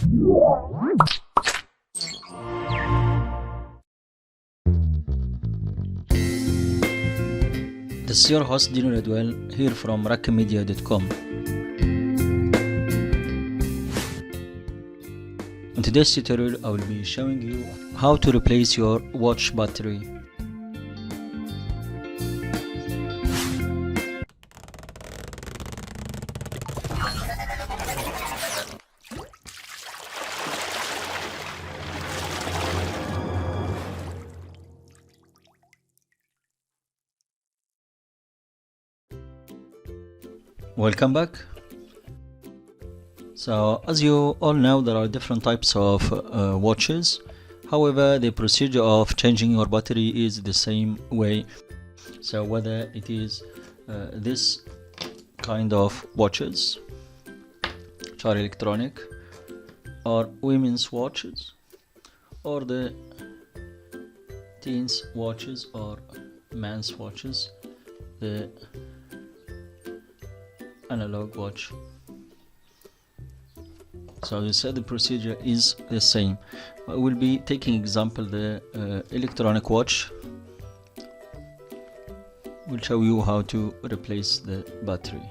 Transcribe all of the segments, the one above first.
This is your host Dino Redwell here from Raqmedia.com. In today's tutorial I will be showing you how to replace your watch battery. Welcome back. So as you all know, there are different types of watches. However, the procedure of changing your battery is the same way. So whether it is this kind of watches which are electronic, or women's watches, or the teens watches, or men's watches, the analog watch. So you said the procedure is the same. I will be taking example the electronic watch. We'll show you how to replace the battery.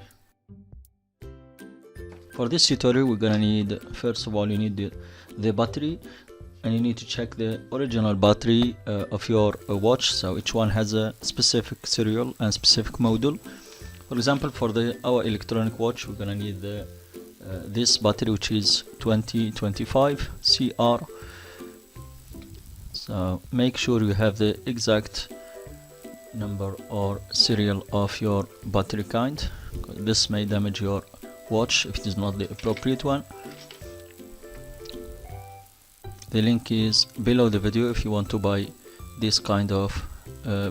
For this tutorial we're gonna need, first of all, you need the battery, and you need to check the original battery of your watch. So each one has a specific serial and specific model. For example, for our electronic watch, we're gonna need this battery, which is 2025 CR. So make sure you have the exact number or serial of your battery kind. This may damage your watch if it is not the appropriate one. The link is below the video if you want to buy this kind of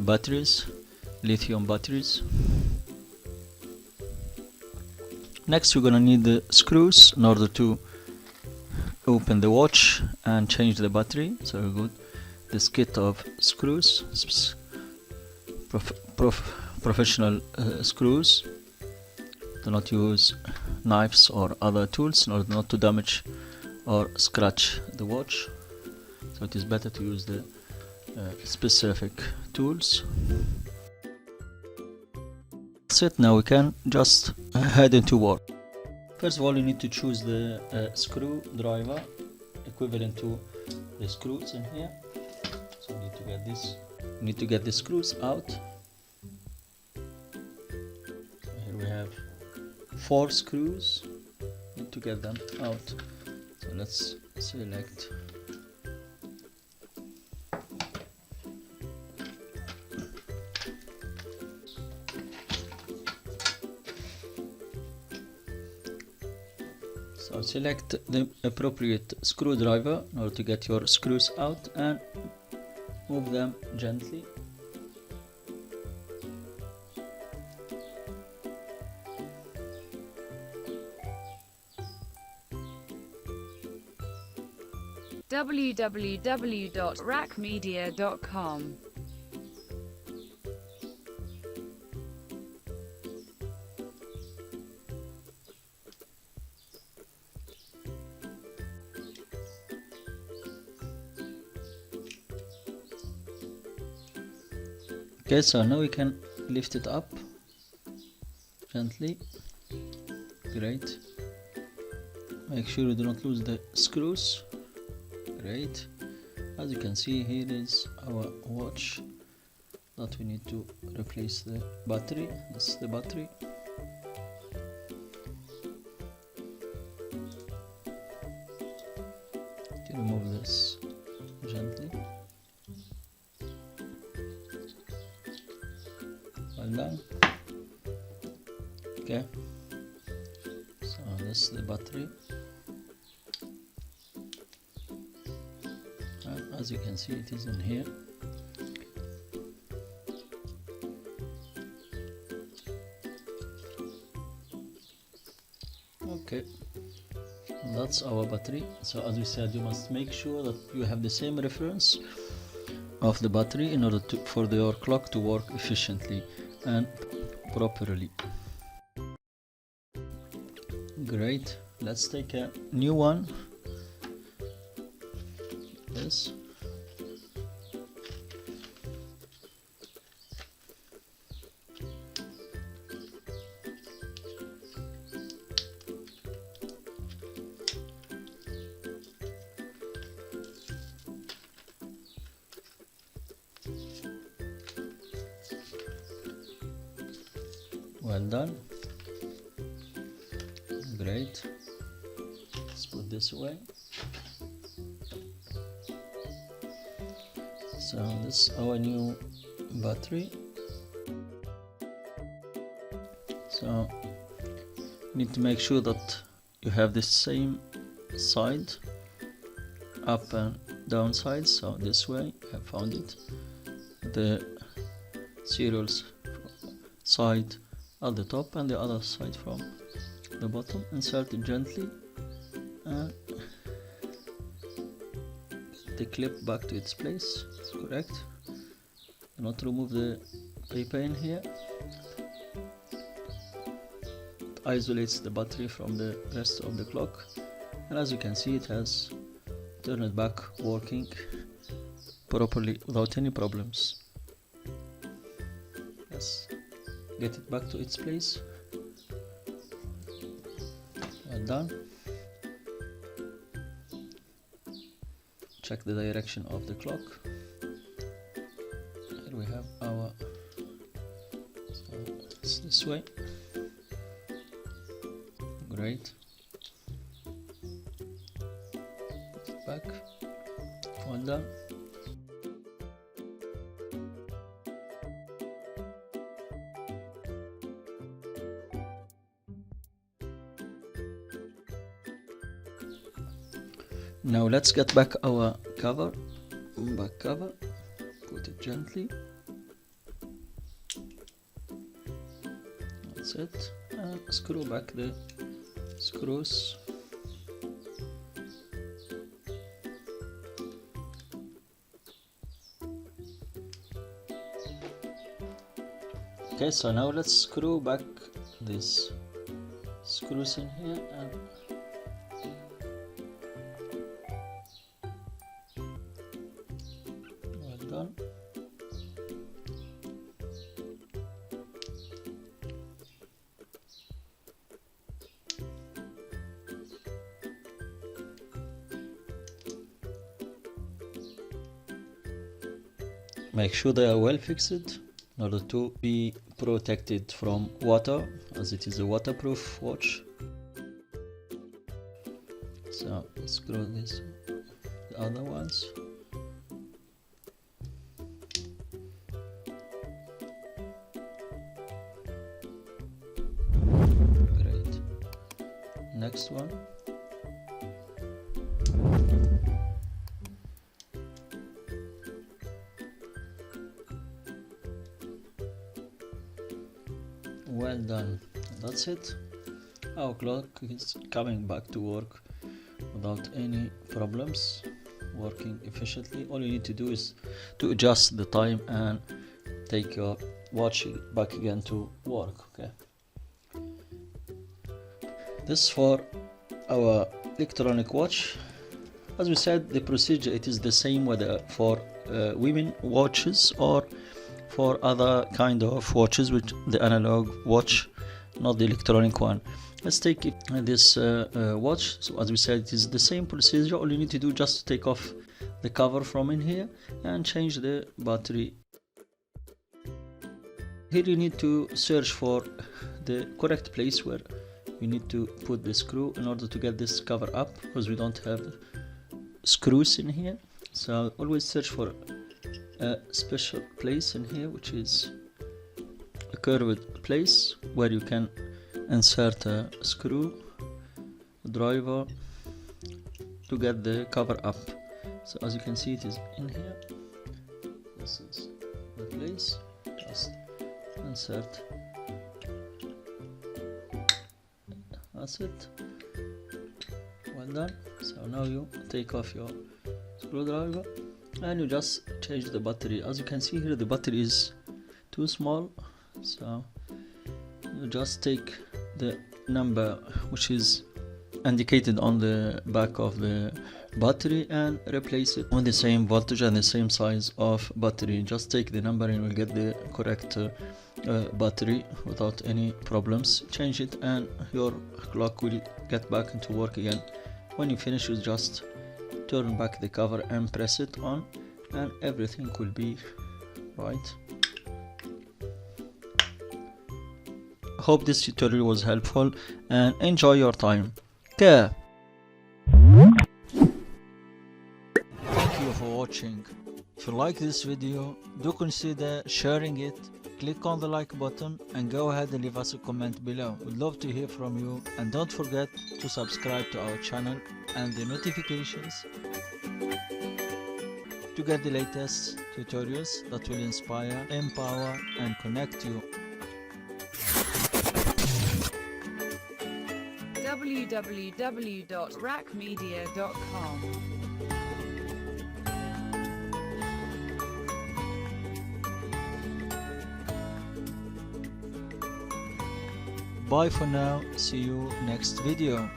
batteries, lithium batteries. Next, you're gonna need the screws in order to open the watch and change the battery. So we got this kit of screws, professional screws. Do not use knives or other tools in order not to damage or scratch the watch. So it is better to use the specific tools. That's it. Now we can just head into work. First of all, you need to choose the screwdriver equivalent to the screws in here. So you need to get this. You need to get the screws out. So here we have 4 screws. You need to get them out. So let's select. So select the appropriate screwdriver in order to get your screws out and move them gently. www.raqmedia.com. Okay, so now we can lift it up gently. Great. Make sure you do not lose the screws. Great. As you can see, here is our watch that we need to replace the battery. This is the battery. To remove this gently. Well done. Okay, so this is the battery, and as you can see, it is in here. Okay, that's our battery. So as we said, you must make sure that you have the same reference of the battery in order for your clock to work efficiently and properly. Great. Let's take a new one this. Well done. Great. Let's put this away. So this is our new battery. So you need to make sure that you have the same side, up and down side. So this way, I found it. The serials side at the top and the other side from the bottom. Insert it gently and the clip back to its place. It's correct. Do not remove the paper in here. It isolates the battery from the rest of the clock, and as you can see, it has turned it back working properly without any problems. Let's get it back to its place. Well done. Check the direction of the clock. Here we have our, so it's this way. Great. Put it back. Well done. Now let's get back our cover, back cover, put it gently, that's it, and screw back the screws. Okay, so now let's screw back these screws in here and done. Make sure they are well fixed in order to be protected from water, as it is a waterproof watch. So screw this, the other ones. Next one. Well done. That's it. Our clock is coming back to work without any problems, working efficiently. All you need to do is to adjust the time and take your watch back again to work. Okay. This is for our electronic watch. As we said, the procedure, it is the same whether for women watches or for other kind of watches, with the analog watch, not the electronic one. Let's take this watch. So as we said, it is the same procedure. All you need to do just to take off the cover from in here and change the battery. Here you need to search for the correct place where you need to put the screw in order to get this cover up, because we don't have screws in here. So always search for a special place in here, which is a curved place where you can insert a screw driver to get the cover up. So as you can see, it is in here. This is the place. Just insert. That's it. Well done. So now you take off your screwdriver and you just change the battery. As you can see here, the battery is too small, so you just take the number which is indicated on the back of the battery and replace it with the same voltage and the same size of battery. Just take the number and you will get the correct battery without any problems. Change it and your clock will get back into work again. When you finish, you just turn back the cover and press it on and everything will be right. Hope this tutorial was helpful and enjoy your time. Thank you for watching. If you like this video, do consider sharing it. Click on the like button and go ahead and leave us a comment below. We'd love to hear from you, and don't forget to subscribe to our channel and the notifications to get the latest tutorials that will inspire, empower and connect you. www.raqmedia.com. Bye for now, see you next video.